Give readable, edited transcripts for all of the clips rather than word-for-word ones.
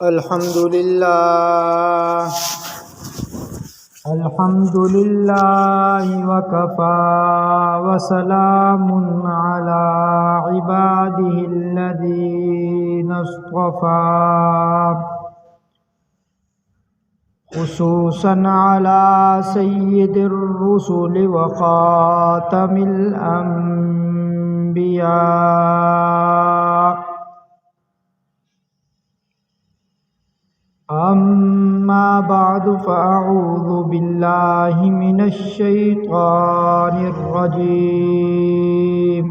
الحمد لله وكفى وسلام على عباده الذين اصطفى خصوصا على سيد الرسل وخاتم الأنبياء. أما بعد فأعوذ بالله من الشيطان الرجيم.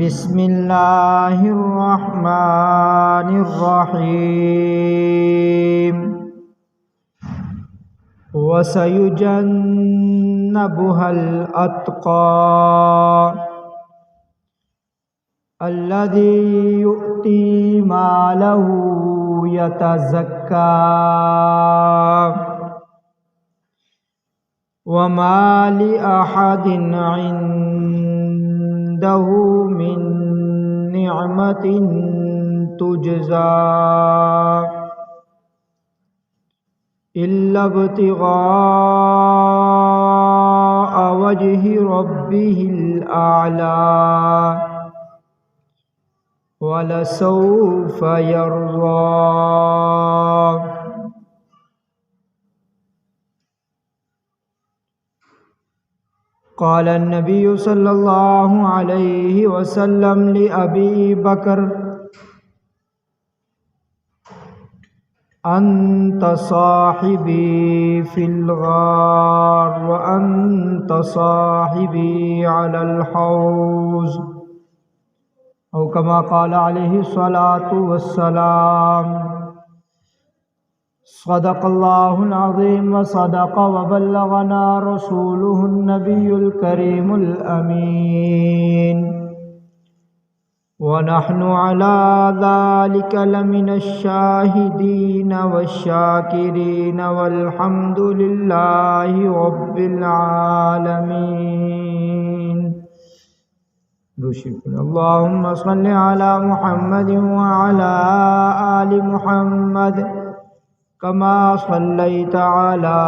بسم الله الرحمن الرحيم. وسيجنبها الأتقى الذي يؤتي ماله يتزكى وما لأحد عنده من نعمة تجزى إلا ابتغاء وجه ربه الأعلى وَلَسَوْفَ يَرْضَى. قال النبي صلى الله عليه وسلم لأبي بكر: أنت صاحبي في الغار وأنت صاحبي على الحوض، أو كما قال عليه الصلاة والسلام. صدق الله العظيم وصدق وبلغنا رسوله النبي الكريم الأمين، ونحن على ذلك لمن الشاهدين والشاكرين والحمد لله رب العالمين. اللهم صل على محمد وعلى آل محمد كما صليت على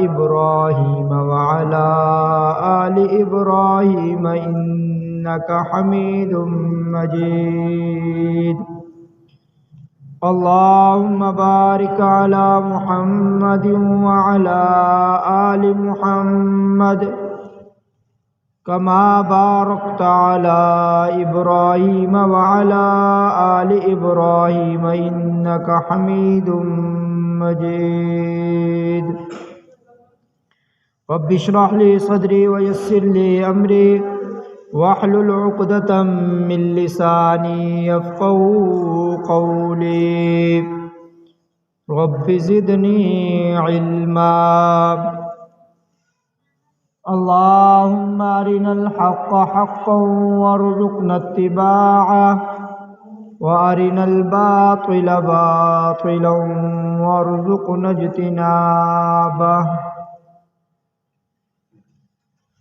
إبراهيم وعلى آل إبراهيم إنك حميد مجيد. اللهم بارك على محمد وعلى آل محمد كما باركت على إبراهيم وعلى آل إبراهيم إنك حميد مجيد. رب اشرح لي صدري ويسر لي أمري واحلل عقدة من لساني يفقهوا قولي. رب زدني علما. اللهم أرنا الحق حقا وارزقنا اتباعه وأرنا الباطل باطلا وارزقنا اجتنابه.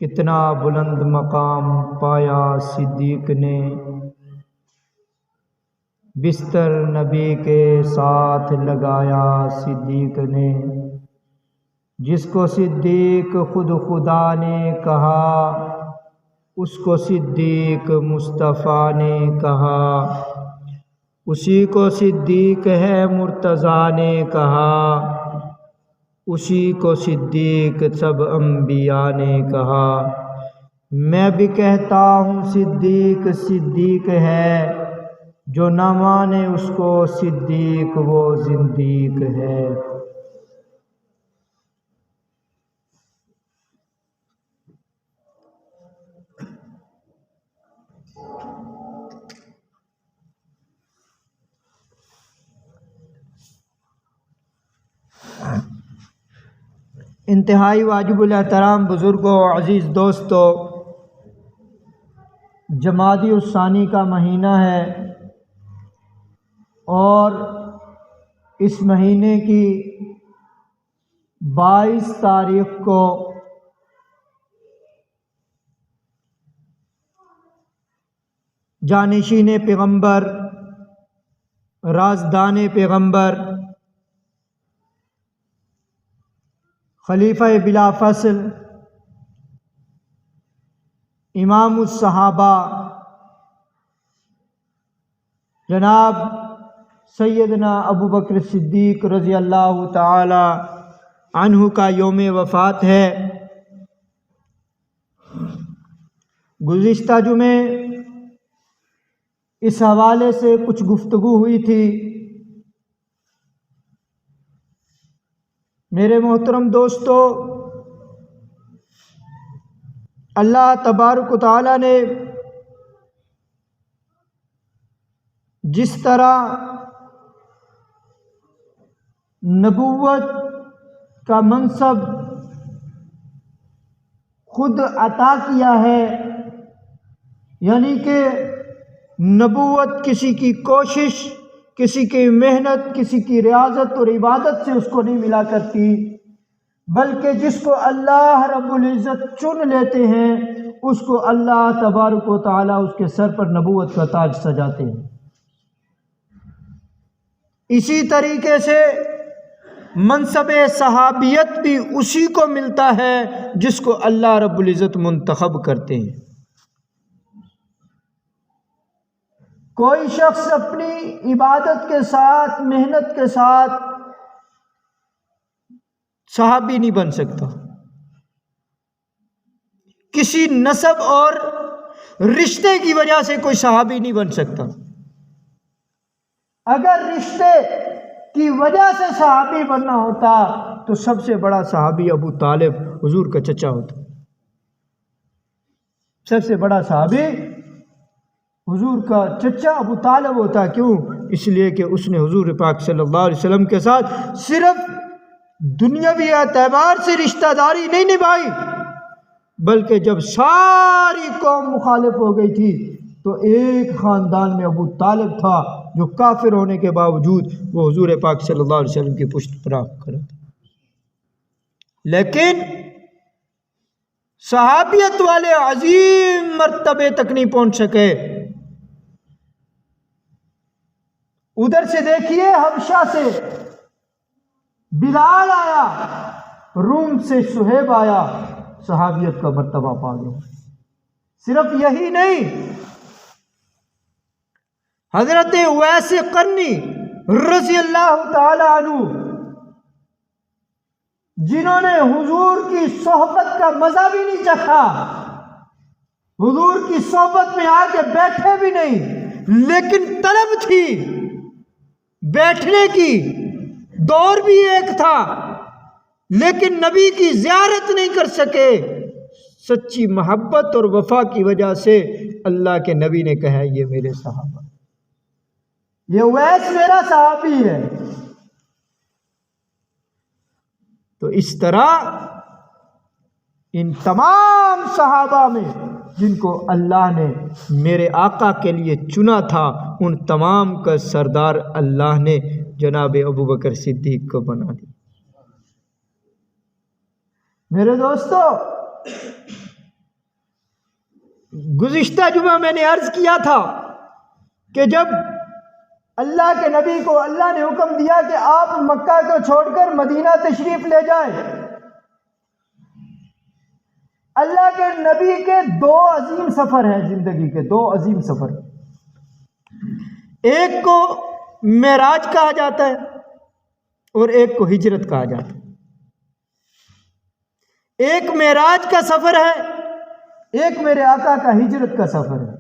کتنا بلند مقام پایا صدیق نے، بستر نبی کے ساتھ لگایا صدیق نے. جس کو صدیق خود خدا نے کہا، اس کو صدیق مصطفیٰ نے کہا. اسی کو صدیق ہے مرتضیٰ نے کہا، اسی کو صدیق سب انبیاء نے کہا. میں بھی کہتا ہوں صدیق صدیق ہے، جو نہ مانے اس کو صدیق وہ زندیق ہے. انتہائی واجب الاحترام بزرگوں، عزیز دوستوں، جمادی الثانی کا مہینہ ہے اور اس مہینے کی 22 تاریخ کو جانشین پیغمبر رازدان پیغمبر، خلیفہ بلا فصل، امام الصحابہ جناب سیدنا ابو بکر صدیق رضی اللہ تعالی عنہ کا یوم وفات ہے۔ گزشتہ جمعے اس حوالے سے کچھ گفتگو ہوئی تھی۔ میرے محترم دوستو، اللہ تبارک و تعالی نے جس طرح نبوت کا منصب خود عطا کیا ہے، یعنی کہ نبوت کسی کی کوشش، کسی کی محنت، کسی کی ریاضت اور عبادت سے اس کو نہیں ملا کرتی، بلکہ جس کو اللہ رب العزت چن لیتے ہیں اس کو اللہ تبارک و تعالی اس کے سر پر نبوت کا تاج سجاتے ہیں۔ اسی طریقے سے منصب صحابیت بھی اسی کو ملتا ہے جس کو اللہ رب العزت منتخب کرتے ہیں۔ کوئی شخص اپنی عبادت کے ساتھ، محنت کے ساتھ صحابی نہیں بن سکتا۔ کسی نسب اور رشتے کی وجہ سے کوئی صحابی نہیں بن سکتا۔ اگر رشتے کی وجہ سے صحابی بننا ہوتا تو سب سے بڑا صحابی ابو طالب حضور کا چچا ہوتا۔ سب سے بڑا صحابی حضور کا چچا ابو طالب ہوتا۔ کیوں؟ اس لیے کہ اس نے حضور پاک صلی اللہ علیہ وسلم کے ساتھ صرف دنیاوی اعتبار سے رشتہ داری نہیں نبھائی، بلکہ جب ساری قوم مخالف ہو گئی تھی تو ایک خاندان میں ابو طالب تھا جو کافر ہونے کے باوجود وہ حضور پاک صلی اللہ علیہ وسلم کی پشت پناہ کرا تھا۔ لیکن صحابیت والے عظیم مرتبے تک نہیں پہنچ سکے۔ ادھر سے دیکھیے، حبشہ سے بلال آیا، روم سے صہیب آیا، صحابیت کا مرتبہ پا گیا۔ صرف یہی نہیں، حضرت اویس قرنی رضی اللہ تعالی عنہ، جنہوں نے حضور کی صحبت کا مزہ بھی نہیں چکھا، حضور کی صحبت میں آ کے بیٹھے بھی نہیں، لیکن طلب تھی بیٹھنے کی، دور بھی ایک تھا، لیکن نبی کی زیارت نہیں کر سکے۔ سچی محبت اور وفا کی وجہ سے اللہ کے نبی نے کہا یہ میرے صحابہ، یہ اویس میرا صحابی ہے۔ تو اس طرح ان تمام صحابہ میں جن کو اللہ نے میرے آقا کے لیے چنا تھا، ان تمام کا سردار اللہ نے جناب ابو بکر صدیق کو بنا دیا۔ میرے دوستو، گزشتہ جمعہ میں نے عرض کیا تھا کہ جب اللہ کے نبی کو اللہ نے حکم دیا کہ آپ مکہ کو چھوڑ کر مدینہ تشریف لے جائیں، اللہ کے نبی کے دو عظیم سفر ہیں، زندگی کے دو عظیم سفر۔ ایک کو معراج کہا جاتا ہے اور ایک کو ہجرت کہا جاتا ہے۔ ایک معراج کا سفر ہے، ایک میرے آقا کا ہجرت کا سفر ہے۔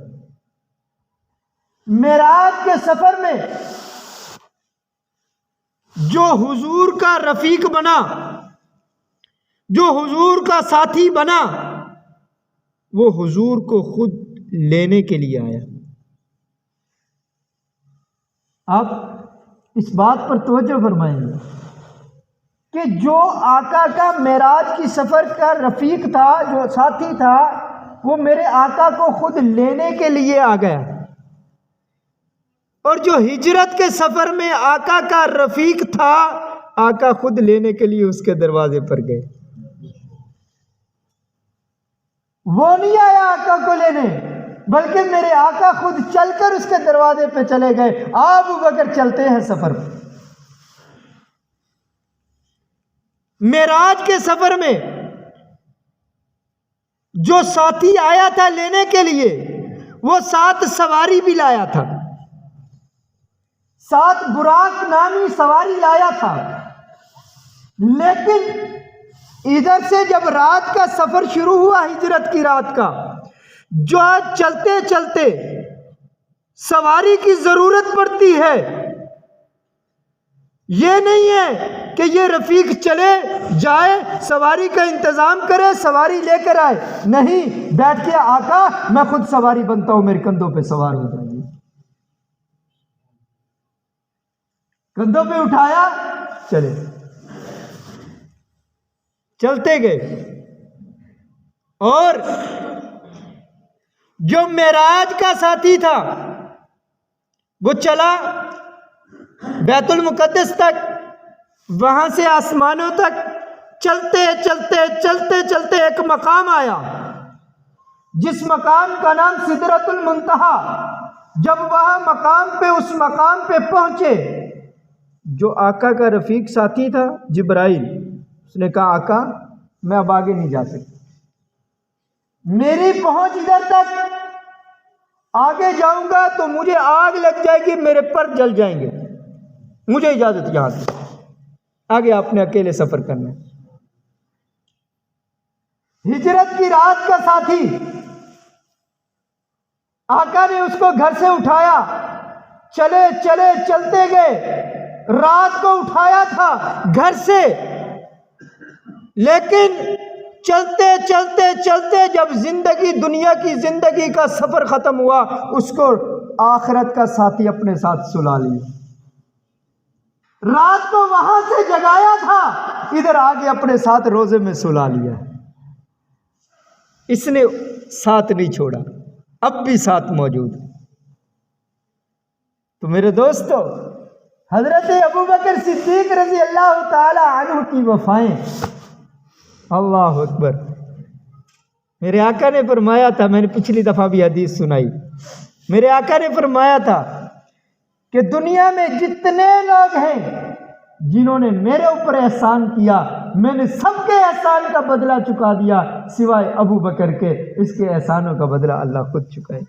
معراج کے سفر میں جو حضور کا رفیق بنا، جو حضور کا ساتھی بنا، وہ حضور کو خود لینے کے لیے آیا۔ آپ اس بات پر توجہ فرمائیں گے کہ جو آقا کا معراج کی سفر کا رفیق تھا، جو ساتھی تھا، وہ میرے آقا کو خود لینے کے لیے آ گیا، اور جو ہجرت کے سفر میں آقا کا رفیق تھا، آقا خود لینے کے لیے اس کے دروازے پر گئے۔ وہ نہیں آیا آقا کو لینے، بلکہ میرے آقا خود چل کر اس کے دروازے پہ چلے گئے، ابو بکر چلتے ہیں سفر پہ۔ معراج کے سفر میں جو ساتھی آیا تھا لینے کے لیے، وہ 7 سواری بھی لایا تھا، 7 براق نامی سواری لایا تھا۔ لیکن ادھر سے جب رات کا سفر شروع ہوا، ہجرت کی رات کا، جو چلتے چلتے سواری کی ضرورت پڑتی ہے، یہ نہیں ہے کہ یہ رفیق چلے جائے، سواری کا انتظام کرے، سواری لے کر آئے، نہیں، بیٹھ کے آقا میں خود سواری بنتا ہوں، میرے کندھوں پہ سوار ہو جائیے۔ کندھوں پہ اٹھایا، چلے، چلتے گئے۔ اور جو معراج کا ساتھی تھا وہ چلا بیت المقدس تک، وہاں سے آسمانوں تک، چلتے چلتے چلتے چلتے ایک مقام آیا جس مقام کا نام سدرۃ المنتہا۔ جب وہاں مقام پہ، اس مقام پہ پہنچے، جو آقا کا رفیق ساتھی تھا جبرائیل، اس نے کہا آقا میں اب آگے نہیں جا سکتا، میری پہنچ ادھر تک، آگے جاؤں گا تو مجھے آگ لگ جائے گی، میرے پر جل جائیں گے، مجھے اجازت یہاں سے، آگے آپ نے اکیلے سفر کرنا ہے۔ ہجرت کی رات کا ساتھی، آقا نے اس کو گھر سے اٹھایا، چلے چلے چلتے گئے، رات کو اٹھایا تھا گھر سے، لیکن چلتے چلتے چلتے جب زندگی، دنیا کی زندگی کا سفر ختم ہوا، اس کو آخرت کا ساتھی اپنے ساتھ سلا لیا۔ رات کو وہاں سے جگایا تھا، ادھر آگے اپنے ساتھ روزے میں سلا لیا۔ اس نے ساتھ نہیں چھوڑا، اب بھی ساتھ موجود۔ تو میرے دوستو، حضرت ابوبکر صدیق رضی اللہ تعالی عنہ کی وفائیں، اللہ اکبر۔ میرے آقا نے فرمایا تھا، میں نے پچھلی دفعہ بھی حدیث سنائی، میرے آقا نے فرمایا تھا کہ دنیا میں جتنے لوگ ہیں جنہوں نے میرے اوپر احسان کیا، میں نے سب کے احسان کا بدلہ چکا دیا سوائے ابو بکر کے، اس کے احسانوں کا بدلہ اللہ خود چکائے۔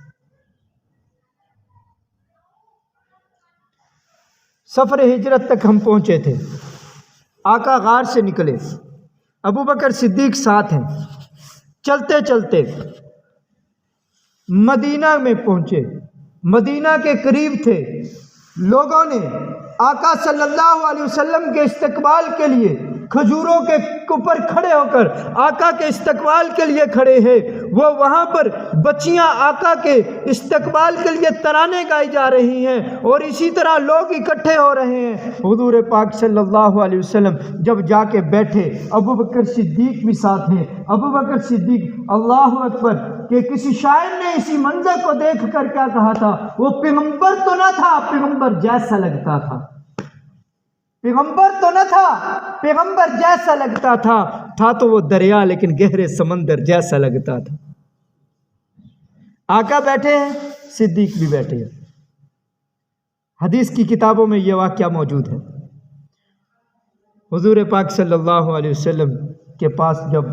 سفر ہجرت تک ہم پہنچے تھے، آقا غار سے نکلے، ابو بکر صدیق ساتھ ہیں، چلتے چلتے مدینہ میں پہنچے، مدینہ کے قریب تھے، لوگوں نے آقا صلی اللہ علیہ وسلم کے استقبال کے لیے کھجوروں کے اوپر کھڑے ہو کر آقا کے استقبال کے لیے کھڑے ہیں، وہ وہاں پر بچیاں آقا کے استقبال کے لیے ترانے گائی جا رہی ہیں، اور اسی طرح لوگ اکٹھے ہو رہے ہیں۔ حضور پاک صلی اللہ علیہ وسلم جب جا کے بیٹھے، ابو بکر صدیق بھی ساتھ ہیں۔ ابو بکر صدیق، اللہ اکبر، کہ کسی شاعر نے اسی منظر کو دیکھ کر کیا کہا تھا، وہ پیغمبر تو نہ تھا، پیغمبر جیسا لگتا تھا، پیغمبر تو نہ تھا، پیغمبر جیسا لگتا تھا تو وہ دریا لیکن گہرے سمندر جیسا لگتا تھا۔ آقا بیٹھے ہیں، صدیق بھی بیٹھے ہیں۔ حدیث کی کتابوں میں یہ واقعہ موجود ہے۔ حضور پاک صلی اللہ علیہ وسلم کے پاس جب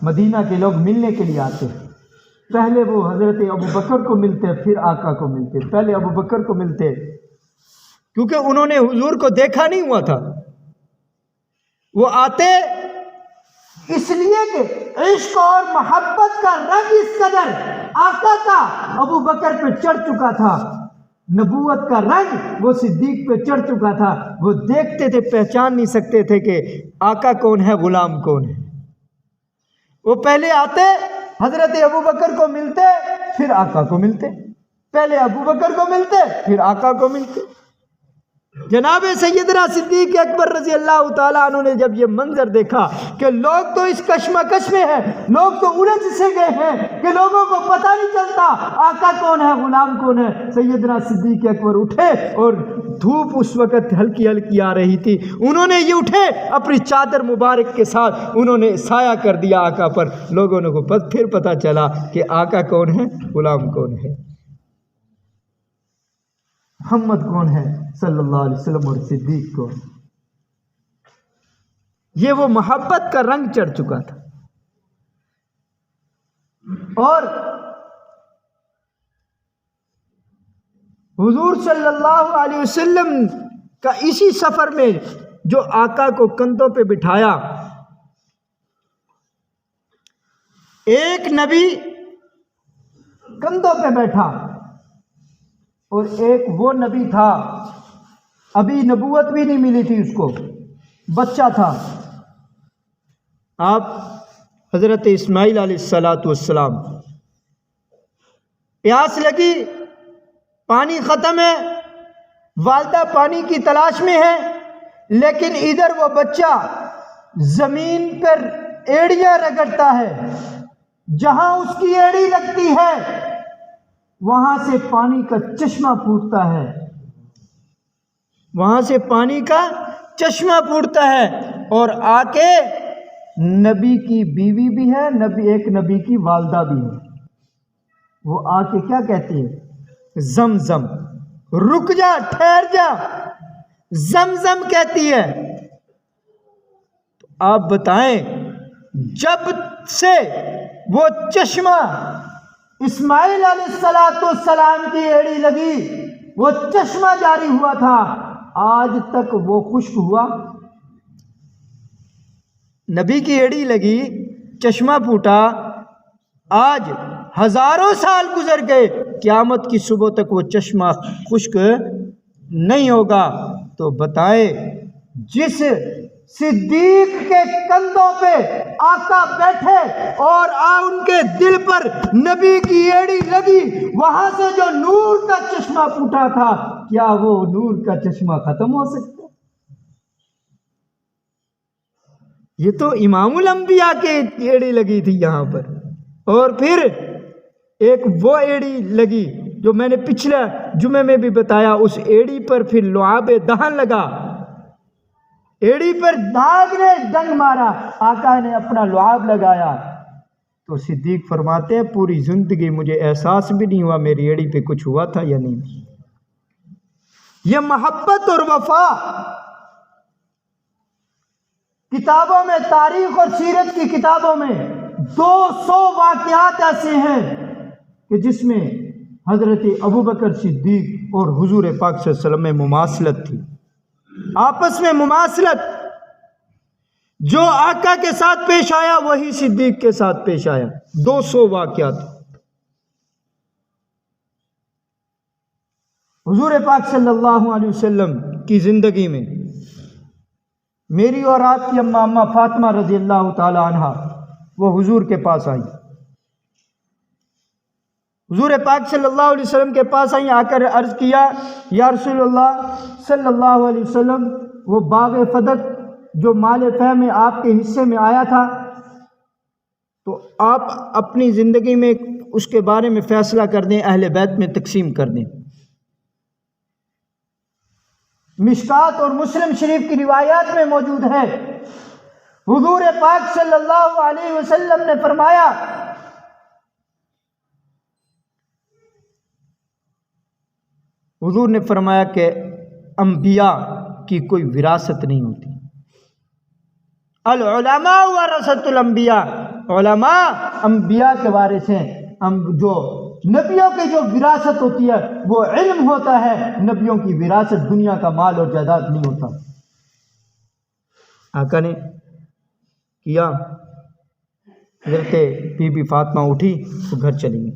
مدینہ کے لوگ ملنے کے لیے آتے ہیں، پہلے وہ حضرت ابو بکر کو ملتے، پھر آقا کو ملتے، پہلے ابو بکر کو ملتے، کیونکہ انہوں نے حضور کو دیکھا نہیں ہوا تھا۔ وہ آتے اس لیے کہ عشق اور محبت کا رنگ اس قدر آقا کا ابو بکر پہ چڑھ چکا تھا، نبوت کا رنگ وہ صدیق پہ چڑھ چکا تھا۔ وہ دیکھتے تھے، پہچان نہیں سکتے تھے کہ آقا کون ہے، غلام کون ہے۔ وہ پہلے آتے، حضرت ابو بکر کو ملتے، پھر آقا کو ملتے، پہلے ابو بکر کو ملتے، پھر آقا کو ملتے۔ جناب سیدنا صدیق اکبر رضی اللہ تعالیٰ عنہ نے جب یہ منظر دیکھا کہ لوگ تو اس کشمکش میں ہیں، لوگ تو الجھ سے گئے ہیں کہ لوگوں کو پتہ نہیں چلتا آقا کون ہے غلام کون ہے، سیدنا صدیق اکبر اٹھے اور دھوپ اس وقت ہلکی ہلکی آ رہی تھی، انہوں نے یہ اٹھے اپنی چادر مبارک کے ساتھ انہوں نے سایہ کر دیا آقا پر، لوگوں کو پھر پتہ چلا کہ آقا کون ہے غلام کون ہے، محمد کون ہے صلی اللہ علیہ وسلم اور صدیق کون۔ یہ وہ محبت کا رنگ چڑھ چکا تھا۔ اور حضور صلی اللہ علیہ وسلم کا اسی سفر میں جو آقا کو کندھوں پہ بٹھایا، ایک نبی کندھوں پہ بیٹھا اور ایک وہ نبی تھا ابھی نبوت بھی نہیں ملی تھی، اس کو بچہ تھا، آپ حضرت اسماعیل علیہ السلام، پیاس لگی، پانی ختم ہے، والدہ پانی کی تلاش میں ہے، لیکن ادھر وہ بچہ زمین پر ایڑیاں رگڑتا ہے، جہاں اس کی ایڑی لگتی ہے وہاں سے پانی کا چشمہ پھوٹتا ہے، وہاں سے پانی کا چشمہ پھوٹتا ہے، اور آ کے نبی کی بیوی بھی ہے، ایک نبی کی والدہ بھی ہے، وہ آ کے کیا کہتی ہے؟ زمزم، رک جا، ٹھہر جا، زمزم کہتی ہے۔ تو آپ بتائیں جب سے وہ چشمہ اسماعیل علیہ السلام کی ایڑی لگی، وہ چشمہ جاری ہوا تھا، آج تک وہ خشک ہوا؟ نبی کی ایڑی لگی، چشمہ پھوٹا، آج ہزاروں سال گزر گئے، قیامت کی صبح تک وہ چشمہ خشک نہیں ہوگا۔ تو بتائیں جس صدیق کے کندھوں پہ آقا بیٹھے اور ان کے دل پر نبی کی ایڑی لگی، وہاں سے جو نور کا چشمہ پھوٹا تھا، کیا وہ نور کا چشمہ ختم ہو سکتا؟ یہ تو امام الانبیاء کے ایڑی لگی تھی یہاں پر، اور پھر ایک وہ ایڑی لگی جو میں نے پچھلے جمعے میں بھی بتایا، اس ایڑی پر پھر لعاب دہن لگا، ایڑی پر داغ نے ڈنگ مارا، آقا نے اپنا لعاب لگایا، تو صدیق فرماتے ہیں پوری زندگی مجھے احساس بھی نہیں ہوا میری ایڑی پہ کچھ ہوا تھا یا نہیں۔ یہ محبت اور وفا، کتابوں میں، تاریخ اور سیرت کی کتابوں میں 200 واقعات ایسے ہیں کہ جس میں حضرت ابوبکر صدیق اور حضور پاک صلی اللہ علیہ وسلم میں مماثلت تھی، آپس میں مماثلت، جو آقا کے ساتھ پیش آیا وہی صدیق کے ساتھ پیش آیا، 200 واقعات۔ حضور پاک صلی اللہ علیہ وسلم کی زندگی میں میری اور آپ کی اماں فاطمہ رضی اللہ تعالی عنہ وہ حضور کے پاس آئی، حضور پاک صلی اللہ علیہ وسلم کے پاس آئی، آ کر عرض کیا یا رسول اللہ صلی اللہ علیہ وسلم، وہ باغ فدق جو مال فہ میں آپ کے حصے میں آیا تھا، تو آپ اپنی زندگی میں اس کے بارے میں فیصلہ کر دیں، اہل بیت میں تقسیم کر دیں۔ مشکات اور مسلم شریف کی روایات میں موجود ہے، حضور پاک صلی اللہ علیہ وسلم نے فرمایا حضور نے فرمایا کہ انبیاء کی کوئی وراثت نہیں ہوتی، العلماء ورثۃ الانبیاء، علماء انبیاء کے وارث ہیں، جو نبیوں کی جو وراثت ہوتی ہے وہ علم ہوتا ہے، نبیوں کی وراثت دنیا کا مال اور جائیداد نہیں ہوتا۔ آقا نے کیا، حضرت بی بی فاطمہ اٹھی تو گھر چلی گئی۔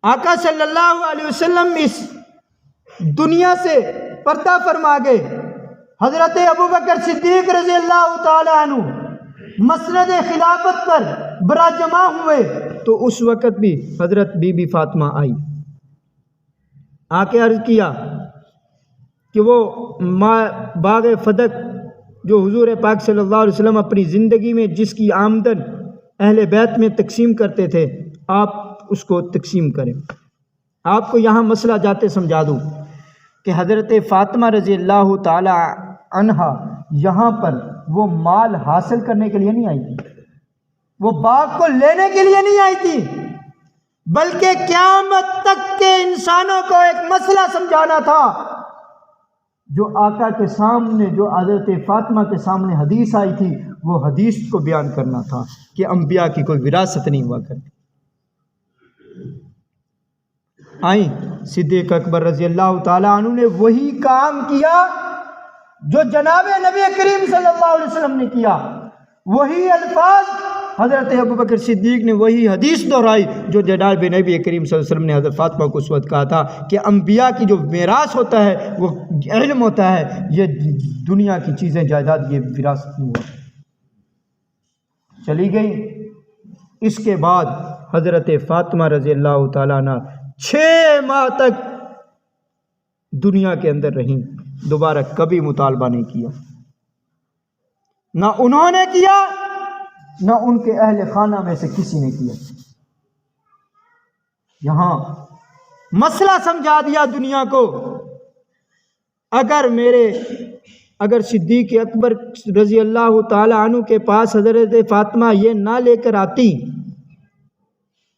آقا صلی اللہ علیہ وسلم اس دنیا سے پردہ فرما گئے، حضرت ابوبکر صدیق رضی اللہ تعالی عنہ مسند خلافت پر براجمع ہوئے، تو اس وقت بھی حضرت بی بی فاطمہ آئی، آ کے عرض کیا کہ وہ باغ فدق جو حضور پاک صلی اللہ علیہ وسلم اپنی زندگی میں جس کی آمدن اہل بیت میں تقسیم کرتے تھے، آپ اس کو تقسیم کریں۔ آپ کو یہاں مسئلہ جاتے سمجھا دوں کہ حضرت فاطمہ رضی اللہ تعالی عنہا یہاں پر وہ مال حاصل کرنے کے لیے نہیں آئی تھی، وہ باغ کو لینے کے لیے نہیں آئی تھی، بلکہ قیامت تک کے انسانوں کو ایک مسئلہ سمجھانا تھا۔ جو آقا کے سامنے، جو حضرت فاطمہ کے سامنے حدیث آئی تھی، وہ حدیث کو بیان کرنا تھا کہ انبیاء کی کوئی وراثت نہیں ہوا کرتی۔ آئیں صدیق اکبر رضی اللہ تعالیٰ عنہ نے وہی کام کیا جو جناب نبی کریم صلی اللہ علیہ وسلم نے کیا، وہی الفاظ حضرت ابوبکر صدیق نے، وہی حدیث دہرائی جو جناب نبی کریم صلی اللہ علیہ وسلم نے حضرت فاطمہ کو اس وقت کہا تھا کہ انبیاء کی جو میراث ہوتا ہے وہ علم ہوتا ہے، یہ دنیا کی چیزیں جائیداد یہ وراثت نہیں ہوتی۔ چلی گئی۔ اس کے بعد حضرت فاطمہ رضی اللہ تعالیٰ عنہ 6 ماہ تک دنیا کے اندر رہیں، دوبارہ کبھی مطالبہ نہیں کیا، نہ انہوں نے کیا نہ ان کے اہل خانہ میں سے کسی نے کیا۔ یہاں مسئلہ سمجھا دیا دنیا کو۔ اگر صدیق اکبر رضی اللہ تعالی عنہ کے پاس حضرت فاطمہ یہ نہ لے کر آتی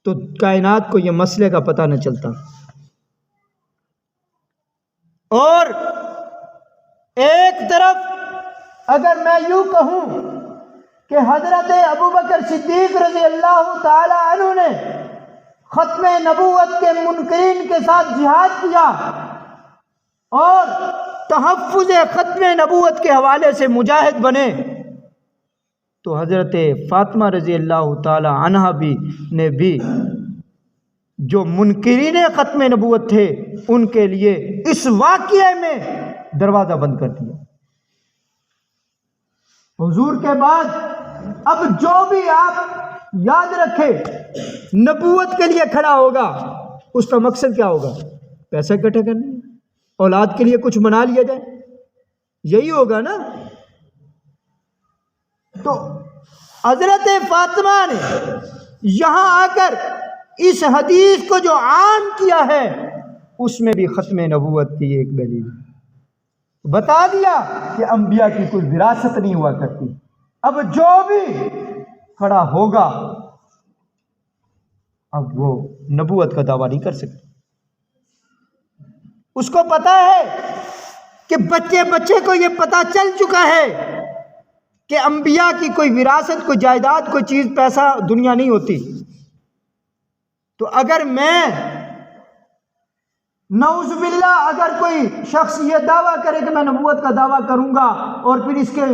تو کائنات کو یہ مسئلے کا پتہ نہ چلتا۔ اور ایک طرف اگر میں یوں کہوں کہ حضرت ابوبکر صدیق رضی اللہ تعالی عنہ نے ختم نبوت کے منکرین کے ساتھ جہاد کیا اور تحفظ ختم نبوت کے حوالے سے مجاہد بنے، تو حضرت فاطمہ رضی اللہ تعالی عنہا نے بھی جو منکرین ختم نبوت تھے ان کے لیے اس واقعے میں دروازہ بند کر دیا۔ حضور کے بعد اب جو بھی آپ یاد رکھے نبوت کے لیے کھڑا ہوگا اس کا مقصد کیا ہوگا؟ پیسہ اکٹھا کرنا، اولاد کے لیے کچھ بنا لیا جائے، یہی ہوگا نا۔ تو حضرت فاطمہ نے یہاں آ کر اس حدیث کو جو عام کیا ہے اس میں بھی ختم نبوت کی ایک دلیل بتا دیا کہ انبیاء کی کوئی وراثت نہیں ہوا کرتی۔ اب جو بھی کھڑا ہوگا اب وہ نبوت کا دعویٰ نہیں کر سکتا۔ اس کو پتا ہے کہ بچے کو یہ پتا چل چکا ہے کہ انبیاء کی کوئی وراثت، کوئی جائیداد، کوئی چیز، پیسہ، دنیا نہیں ہوتی۔ تو اگر میں نعوذ باللہ اگر کوئی شخص یہ دعویٰ کرے کہ میں نبوت کا دعویٰ کروں گا اور پھر اس کے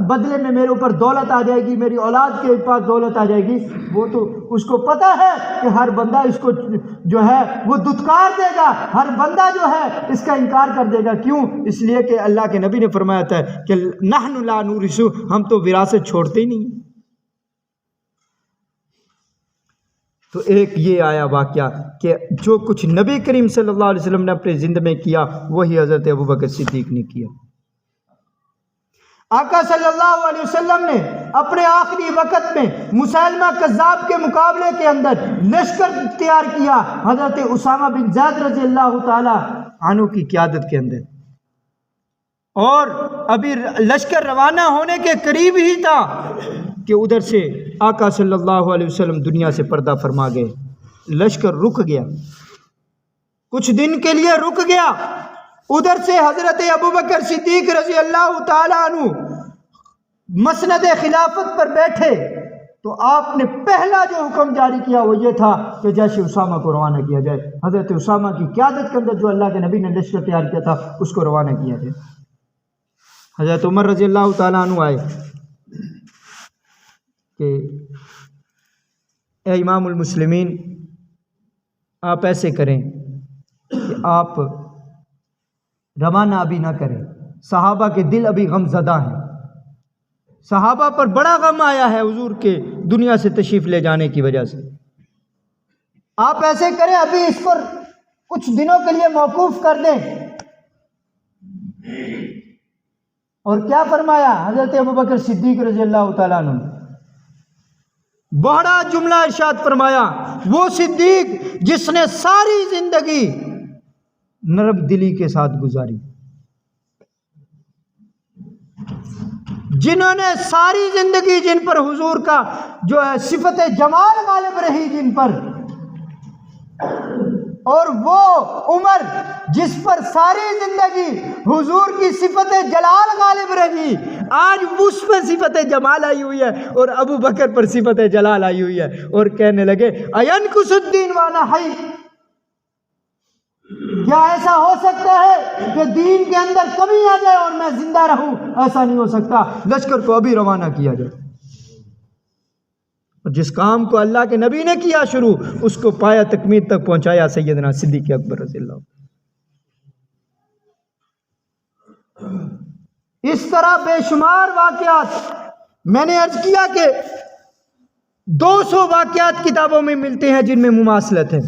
بدلے میں میرے اوپر دولت آ جائے گی، میری اولاد کے پاس دولت آ جائے گی، وہ تو اس کو پتہ ہے کہ ہر بندہ اس کو جو ہے وہ دھتکار دے گا، ہر بندہ جو ہے اس کا انکار کر دے گا۔ کیوں؟ اس لیے کہ اللہ کے نبی نے فرمایا تھا کہ نحن لا نورث، ہم تو وراثت چھوڑتے ہی نہیں۔ تو ایک یہ آیا واقعہ کہ جو کچھ نبی کریم صلی اللہ علیہ وسلم نے اپنے زندگی میں کیا وہی حضرت ابوبکر صدیق نے کیا۔ آقا صلی اللہ علیہ وسلم نے اپنے آخری وقت میں مسیلمہ کذاب کے مقابلے کے اندر لشکر تیار کیا حضرت اسامہ بن زید رضی اللہ تعالی عنہ کی قیادت کے اندر، اور ابھی لشکر روانہ ہونے کے قریب ہی تھا کہ ادھر سے آقا صلی اللہ علیہ وسلم دنیا سے پردہ فرما گئے۔ لشکر رک گیا، کچھ دن کے لیے رک گیا۔ ادھر سے حضرت ابوبکر صدیق رضی اللہ تعالی عنہ مسند خلافت پر بیٹھے تو آپ نے پہلا جو حکم جاری کیا وہ یہ تھا کہ جیش اسامہ کو روانہ کیا جائے۔ حضرت اسامہ کی قیادت کے اندر جو اللہ کے نبی نے لشکر تیار کیا تھا اس کو روانہ کیا جائے۔ حضرت عمر رضی اللہ تعالیٰ عنہ آئے کہ اے امام المسلمین، آپ ایسے کریں کہ آپ روانہ ابھی نہ کریں، صحابہ کے دل ابھی غم زدہ ہیں، صحابہ پر بڑا غم آیا ہے حضور کے دنیا سے تشریف لے جانے کی وجہ سے۔ آپ ایسے کریں ابھی اس پر کچھ دنوں کے لیے موقوف کر دیں۔ اور کیا فرمایا حضرت ابوبکر صدیق رضی اللہ تعالیٰ عنہ؟ بڑا جملہ ارشاد فرمایا، وہ صدیق جس نے ساری زندگی نرم دلی کے ساتھ گزاری، جنہوں نے ساری زندگی جن پر حضور کا جو ہے صفت جمال غالب رہی جن پر، اور وہ عمر جس پر ساری زندگی حضور کی صفت جلال غالب رہی، آج اس پر صفت جمال آئی ہوئی ہے اور ابو بکر پر صفت جلال آئی ہوئی ہے، اور کہنے لگے اَيَنْقُصُ الدِّينُ وَأَنَا حَيٌّ، کیا ایسا ہو سکتا ہے کہ دین کے اندر کمی آ جائے اور میں زندہ رہوں؟ ایسا نہیں ہو سکتا، لشکر کو ابھی روانہ کیا جائے۔ اور جس کام کو اللہ کے نبی نے کیا شروع، اس کو پایا تکمیل تک پہنچایا سیدنا صدیق اکبر رضی اللہ۔ اس طرح بے شمار واقعات، میں نے عرض کیا کہ 200 واقعات کتابوں میں ملتے ہیں جن میں مماثلت ہے۔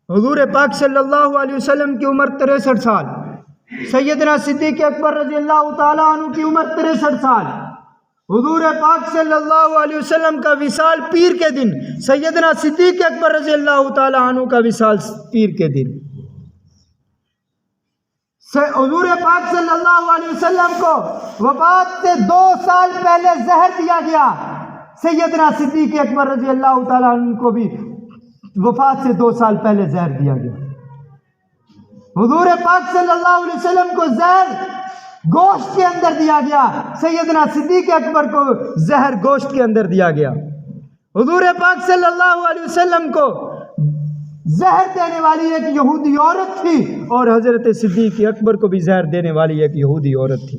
حضور پاک صلی اللہ علیہ وسلم کی عمر 63 سال، سیدنا صدیق اکبر رضی اللہ تعالیٰ عنہ کی عمر 63 سال، حضور پاک صلی اللہ علیہ وسلم کا وصال پیر کے دن، سیدنا صدیق اکبر رضی اللہ تعالیٰ عنہ کا وصال پیر کے دن، حضور پاک صلی اللہ علیہ وسلم کو وفات سے 2 سال پہلے زہر دیا گیا، سیدنا صدیق اکبر رضی اللہ تعالیٰ عنہ کو بھی وفات سے 2 سال پہلے زہر دیا گیا۔ حضور پاک صلی اللہ علیہ وسلم کو زہر گوشت کے اندر دیا گیا، سیدنا صدیق اکبر کو زہر گوشت کے اندر دیا گیا۔ حضور پاک صلی اللہ علیہ وسلم کو زہر دینے والی ایک یہودی عورت تھی، اور حضرت صدیق اکبر کو بھی زہر دینے والی ایک یہودی عورت تھی۔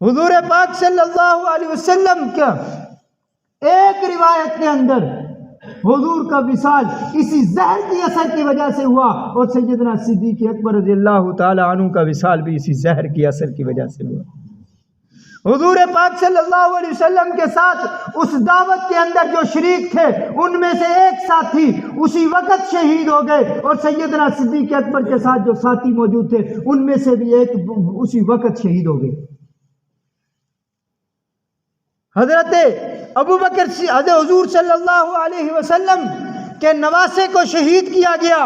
حضور پاک صلی اللہ علیہ وسلم کا ایک روایت کے اندر حضور کا وصال اسی زہر کی اثر کی وجہ سے ہوا، اور سیدنا صدیق اکبر رضی اللہ تعالی عنہ کا وصال بھی اسی زہر کی اثر کی وجہ سے ہوا۔ حضور پاک صلی اللہ علیہ وسلم کے ساتھ اس دعوت کے اندر جو شریک تھے، ان میں سے ایک ساتھی اسی وقت شہید ہو گئے، اور سیدنا صدیق اکبر کے ساتھ جو ساتھی موجود تھے ان میں سے بھی ایک اسی وقت شہید ہو گئے۔ حضرت ابو بکر حضرت حضور صلی اللہ علیہ وسلم کے نواسے کو شہید کیا گیا،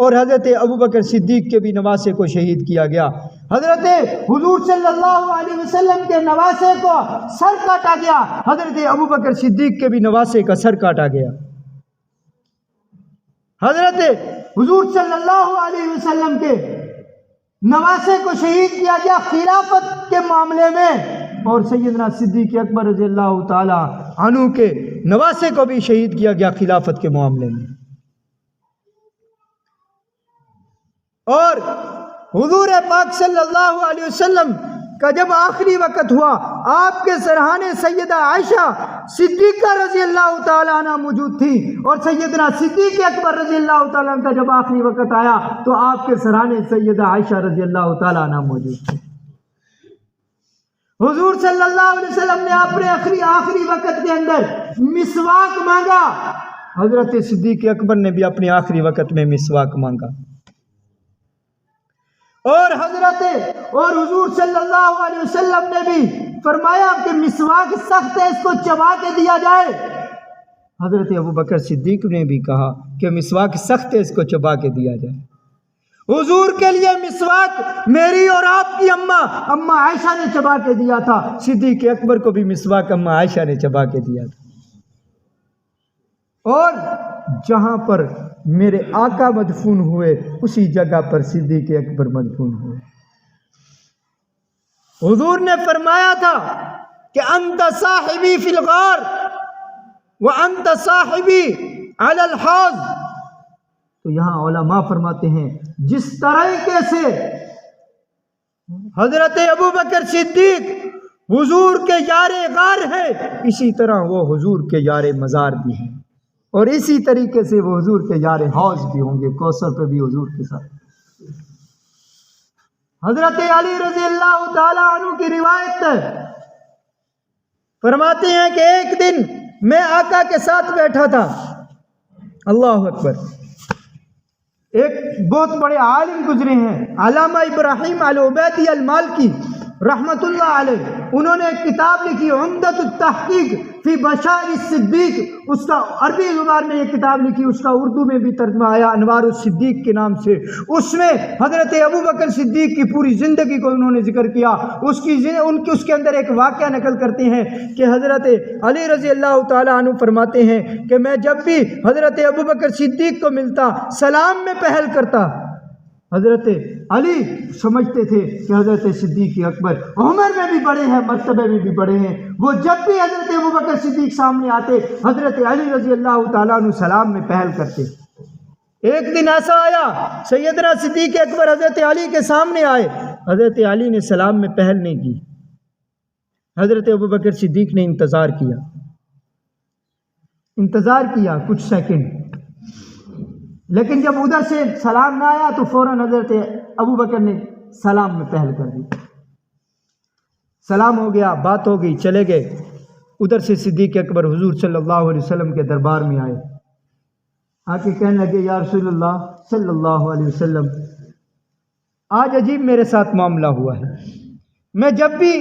اور حضرت ابو بکر صدیق کے بھی نواسے کو شہید کیا گیا۔ حضرت حضور صلی اللہ علیہ وسلم کے نواسے کو سر کاٹا گیا، حضرت ابو بکر صدیق کے بھی نواسے کا سر کاٹا گیا۔ حضرت حضور صلی اللہ علیہ وسلم کے نواسے کو شہید کیا گیا خلافت کے معاملے میں، اور سیدنا صدیق اکبر رضی اللہ تعالی عنہ کے نواسے کو بھی شہید کیا گیا خلافت کے معاملے میں۔ اور حضور پاک صلی اللہ علیہ وسلم کا جب آخری وقت ہوا، آپ کے سرحانے سیدہ عائشہ صدیقہ رضی اللہ تعالیٰ عنہ موجود تھی، اور سیدنا صدیق اکبر رضی اللہ تعالیٰ عنہ کا جب آخری وقت آیا تو آپ کے سرحانے سیدہ عائشہ رضی اللہ تعالیٰ عنہ موجود تھی۔ حضور صلی اللہ علیہ وسلم نے اپنے آخری وقت کے اندر مسواک مانگا، حضرت صدیق اکبر نے بھی اپنے آخری وقت میں مسواک مانگا، اور حضور صلی اللہ علیہ وسلم نے بھی فرمایا کہ مسواک سخت ہے، اس کو چبا کے دیا جائے۔ حضرت ابو بکر صدیق نے بھی کہا کہ مسواک سخت ہے، اس کو چبا کے دیا جائے۔ حضور کے لیے مسواک میری اور آپ کی اماں عائشہ نے چبا کے دیا تھا، صدیق اکبر کو بھی مسواک اماں عائشہ نے چبا کے دیا تھا۔ اور جہاں پر میرے آقا مدفون ہوئے اسی جگہ پر صدیق اکبر مدفون ہوئے۔ حضور نے فرمایا تھا کہ انت صاحبی فی الغار وانت صاحبی علی الحوض، تو یہاں علماء فرماتے ہیں جس طریقے سے حضرت ابو بکر صدیق حضور کے یار غار ہے، اسی طرح وہ حضور کے یار مزار بھی ہیں، اور اسی طریقے سے وہ حضور کے یار حوض بھی ہوں گے، کوثر پہ بھی حضور کے ساتھ۔ حضرت علی رضی اللہ تعالیٰ عنہ کی روایت ہے، فرماتے ہیں کہ ایک دن میں آقا کے ساتھ بیٹھا تھا، اللہ اکبر، ایک بہت بڑے عالم گزرے ہیں علامہ ابراہیم العبیدی المالکی رحمۃ اللہ علیہ، انہوں نے ایک کتاب لکھی عمدۃ التحقیق فی بشائر الصدیق، اس کا عربی زبان میں یہ کتاب لکھی، اس کا اردو میں بھی ترجمہ آیا انوار الصدیق کے نام سے۔ اس میں حضرت ابوبکر صدیق کی پوری زندگی کو انہوں نے ذکر کیا۔ اس کے اندر ایک واقعہ نقل کرتے ہیں کہ حضرت علی رضی اللہ تعالیٰ عنہ فرماتے ہیں کہ میں جب بھی حضرت ابوبکر صدیق کو ملتا سلام میں پہل کرتا۔ حضرت علی سمجھتے تھے کہ حضرت صدیق اکبر عمر میں بھی بڑے ہیں، مرتبے میں بھی بڑے ہیں، وہ جب بھی حضرت ابوبکر صدیق سامنے آتے حضرت علی رضی اللہ تعالیٰ عنہ سلام میں پہل کرتے۔ ایک دن ایسا آیا سیدنا صدیق اکبر حضرت علی کے سامنے آئے، حضرت علی نے سلام میں پہل نہیں کی۔ حضرت ابوبکر صدیق نے انتظار کیا کچھ سیکنڈ، لیکن جب ادھر سے سلام نہ آیا تو فوراً حضرت ابوبکر نے سلام میں پہل کر دی۔ سلام ہو گیا، بات ہو گئی، چلے گئے۔ ادھر سے صدیق اکبر حضور صلی اللہ علیہ وسلم کے دربار میں آئے، آ کے کہنے لگے یا رسول اللہ صلی اللہ علیہ وسلم، آج عجیب میرے ساتھ معاملہ ہوا ہے۔ میں جب بھی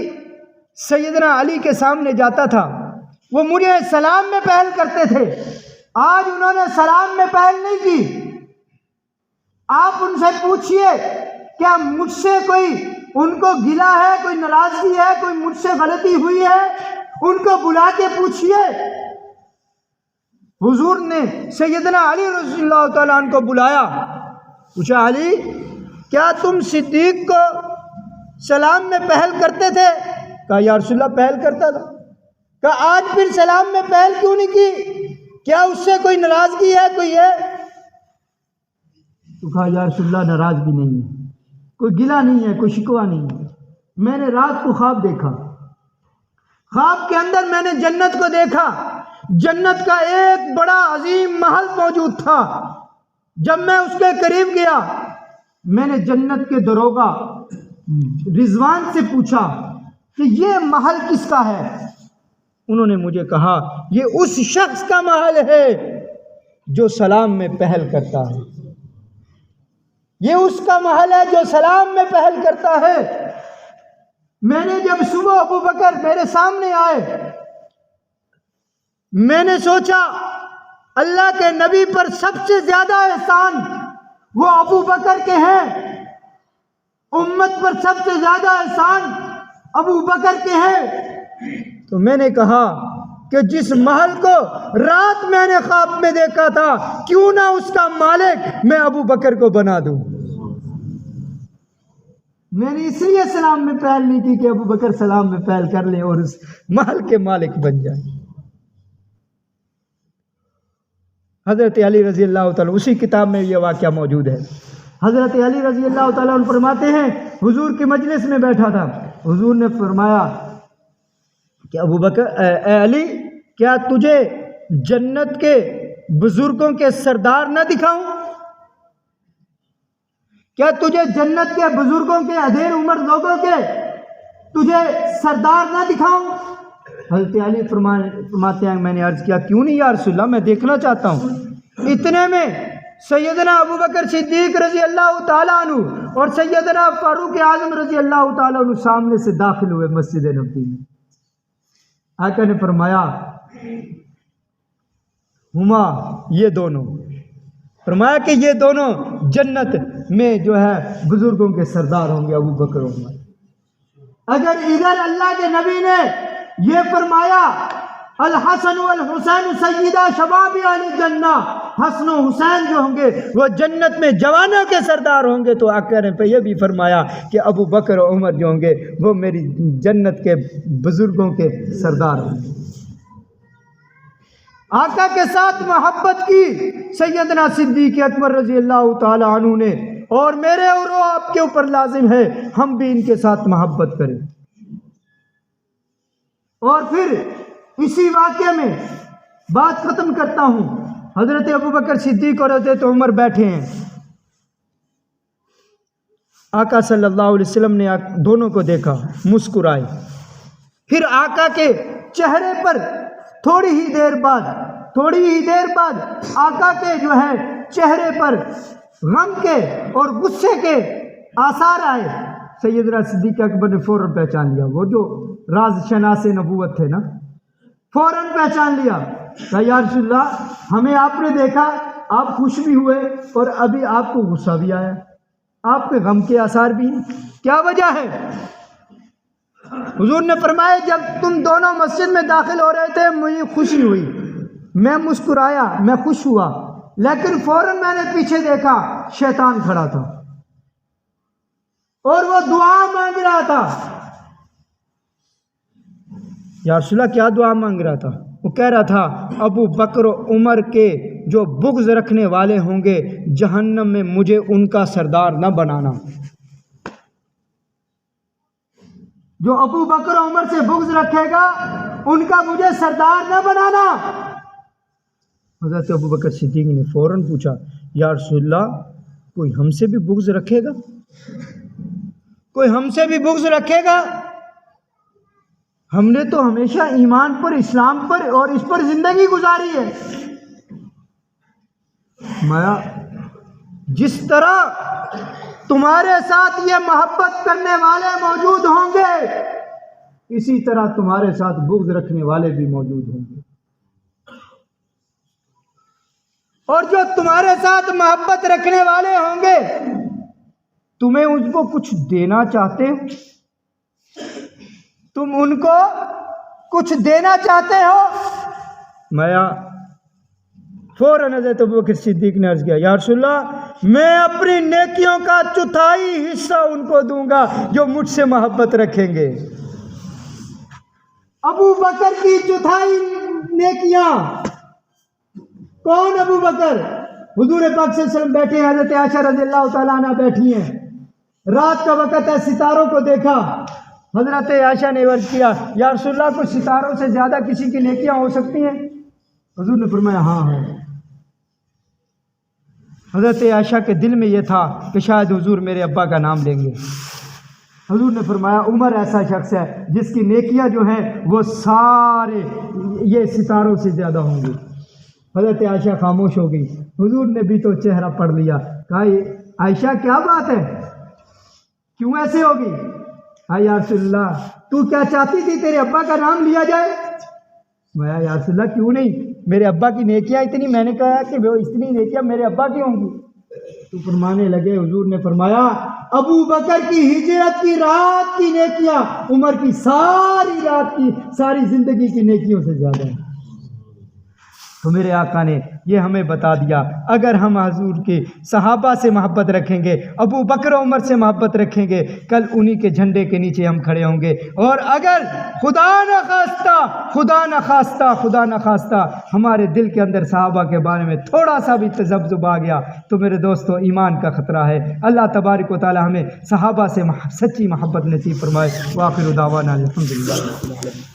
سیدنا علی کے سامنے جاتا تھا وہ مجھے سلام میں پہل کرتے تھے، آج انہوں نے سلام میں پہل نہیں کی۔ آپ ان سے پوچھئے کیا مجھ سے کوئی ان کو گلہ ہے، کوئی ناراضگی ہے، کوئی مجھ سے غلطی ہوئی ہے، ان کو بلا کے پوچھئے۔ حضور نے سیدنا علی رضی اللہ تعالیٰ عنہ کو بلایا، پوچھا علی کیا تم صدیق کو سلام میں پہل کرتے تھے؟ کہا یا رسول اللہ پہل کرتا تھا۔ کہا آج پھر سلام میں پہل کیوں نہیں کی؟ کیا اس سے کوئی ناراضگی ہے، کوئی ہے؟ تو کہا یا رسول اللہ ناراضگی نہیں ہے، کوئی گلہ نہیں ہے، کوئی شکوہ نہیں ہے۔ میں نے رات کو خواب دیکھا، خواب کے اندر میں نے جنت کو دیکھا، جنت کا ایک بڑا عظیم محل موجود تھا۔ جب میں اس کے قریب گیا میں نے جنت کے دروغہ رضوان سے پوچھا کہ یہ محل کس کا ہے؟ انہوں نے مجھے کہا یہ اس شخص کا محل ہے جو سلام میں پہل کرتا ہے، یہ اس کا محل ہے جو سلام میں پہل کرتا ہے۔ میں نے جب صبح ابوبکر میرے سامنے آئے میں نے سوچا اللہ کے نبی پر سب سے زیادہ احسان وہ ابوبکر کے ہیں، امت پر سب سے زیادہ احسان ابوبکر کے ہیں۔ تو میں نے کہا کہ جس محل کو رات میں نے خواب میں دیکھا تھا کیوں نہ اس کا مالک میں ابوبکر کو بنا دوں۔ میں نے اس لیے سلام میں پہل نہیں کی کہ ابوبکر سلام میں پہل کر لیں اور اس محل کے مالک بن جائیں۔ حضرت علی رضی اللہ تعالیٰ اسی کتاب میں یہ واقعہ موجود ہے۔ حضرت علی رضی اللہ تعالیٰ عنہ فرماتے ہیں حضور کی مجلس میں بیٹھا تھا، حضور نے فرمایا کہ ابوبکر اے علی کیا تجھے جنت کے بزرگوں کے سردار نہ دکھاؤں؟ کیا تجھے جنت کے بزرگوں کے ادھیر عمر لوگوں کے تجھے سردار نہ دکھاؤں؟ حضرت علی فرماتے ہیں میں نے عرض کیا کیوں نہیں یا رسول اللہ، میں دیکھنا چاہتا ہوں۔ اتنے میں سیدنا ابوبکر صدیق رضی اللہ تعالیٰ عنہ اور سیدنا فاروق اعظم رضی اللہ تعالیٰ عنہ سامنے سے داخل ہوئے مسجد نبوی میں۔ آقا نے فرمایا ہما یہ دونوں، فرمایا کہ یہ دونوں جنت میں جو ہے بزرگوں کے سردار ہوں گے، ابوبکر و عمر۔ اگر ادھر اللہ کے نبی نے یہ فرمایا الحسن والحسین سیدہ شباب اہل الجنہ، حسن و حسین جو ہوں گے وہ جنت میں جوانوں کے سردار ہوں گے، تو آقا نے یہ بھی فرمایا کہ ابو بکر و عمر جو ہوں گے وہ میری جنت کے بزرگوں کے سردار ہوں گے۔ آقا کے ساتھ محبت کی سیدنا صدیق اکبر رضی اللہ تعالی عنہ نے، اور میرے اور آپ کے اوپر لازم ہے ہم بھی ان کے ساتھ محبت کریں۔ اور پھر اسی واقعے میں بات ختم کرتا ہوں۔ حضرت ابوبکر صدیق اور حضرت عمر بیٹھے ہیں، آقا صلی اللہ علیہ وسلم نے دونوں کو دیکھا، مسکرائے۔ پھر آقا کے چہرے پر تھوڑی ہی دیر بعد آقا کے جو ہے چہرے پر غم کے اور غصے کے آثار آئے، سیدنا صدیق اکبر نے فوراً پہچان لیا، وہ جو راز شناس نبوت تھے نا، فوراً پہچان لیا، کہا یا رسول اللہ ہمیں آپ نے دیکھا، آپ خوش بھی ہوئے اور ابھی آپ کو غصہ بھی آیا، آپ کے غم کے آثار بھی، کیا وجہ ہے؟ حضور نے فرمایا جب تم دونوں مسجد میں داخل ہو رہے تھے مجھے خوشی ہوئی، میں مسکرایا، میں خوش ہوا، لیکن فوراً میں نے پیچھے دیکھا شیطان کھڑا تھا اور وہ دعا مانگ رہا تھا۔ یا رسول اللہ کیا دعا مانگ رہا تھا؟ وہ کہہ رہا تھا ابو بکر و عمر کے جو بغض رکھنے والے ہوں گے جہنم میں مجھے ان کا سردار نہ بنانا، جو ابو بکر و عمر سے بغض رکھے گا ان کا مجھے سردار نہ بنانا۔ حضرت ابو بکر صدیق نے فوراً پوچھا یا رسول اللہ کوئی ہم سے بھی بغض رکھے گا؟ کوئی ہم سے بھی بغض رکھے گا؟ ہم نے تو ہمیشہ ایمان پر، اسلام پر اور اس پر زندگی گزاری ہے۔ مایا جس طرح تمہارے ساتھ یہ محبت کرنے والے موجود ہوں گے اسی طرح تمہارے ساتھ بغض رکھنے والے بھی موجود ہوں گے، اور جو تمہارے ساتھ محبت رکھنے والے ہوں گے تمہیں ان کو کچھ دینا چاہتے ہو، تم ان کو کچھ دینا چاہتے ہو؟ مایا فوراً حضرت ابوبکر صدیق نے عرض کیا یا رسول اللہ میں اپنی نیکیوں کا چوتھائی حصہ ان کو دوں گا جو مجھ سے محبت رکھیں گے۔ ابو بکر کی چوتھائی نیکیاں، کون ابو بکر؟ حضور پاک صلی اللہ علیہ وسلم بیٹھے ہیں، حضرت عائشہ رضی اللہ تعالیٰ عنہ بیٹھی ہیں، رات کا وقت ہے، ستاروں کو دیکھا، حضرت عائشہ نے عرض کیا یا رسول اللہ کو ستاروں سے زیادہ کسی کی نیکیاں ہو سکتی ہیں؟ حضور نے فرمایا ہاں ہے۔ حضرت عائشہ کے دل میں یہ تھا کہ شاید حضور میرے ابا کا نام لیں گے۔ حضور نے فرمایا عمر ایسا شخص ہے جس کی نیکیاں جو ہیں وہ سارے یہ ستاروں سے زیادہ ہوں گی۔ حضرت عائشہ خاموش ہو گئی، حضور نے بھی تو چہرہ پڑھ لیا، کہا عائشہ کیا بات ہے، کیوں ایسے ہوگی؟ یا رسول اللہ تو کیا چاہتی تھی تیرے ابا کا نام لیا جائے؟ میں یا رسول اللہ کیوں نہیں، میرے ابا کی نیکیاں اتنی، میں نے کہا کہ وہ اتنی نیکیاں میرے ابا کی ہوں گی۔ تو فرمانے لگے، حضور نے فرمایا ابو بکر کی ہجرت کی رات کی نیکیاں عمر کی ساری رات کی ساری زندگی کی نیکیوں سے زیادہ ہیں۔ تو میرے آقا نے یہ ہمیں بتا دیا اگر ہم حضور کے صحابہ سے محبت رکھیں گے، ابو بکر و عمر سے محبت رکھیں گے، کل انہی کے جھنڈے کے نیچے ہم کھڑے ہوں گے۔ اور اگر خدا نہ خواستہ ہمارے دل کے اندر صحابہ کے بارے میں تھوڑا سا بھی تذبذب آ گیا تو میرے دوستو ایمان کا خطرہ ہے۔ اللہ تبارک و تعالی ہمیں صحابہ سے سچی محبت نصیب فرمائے۔ وآخر دعوانا الحمدللہ۔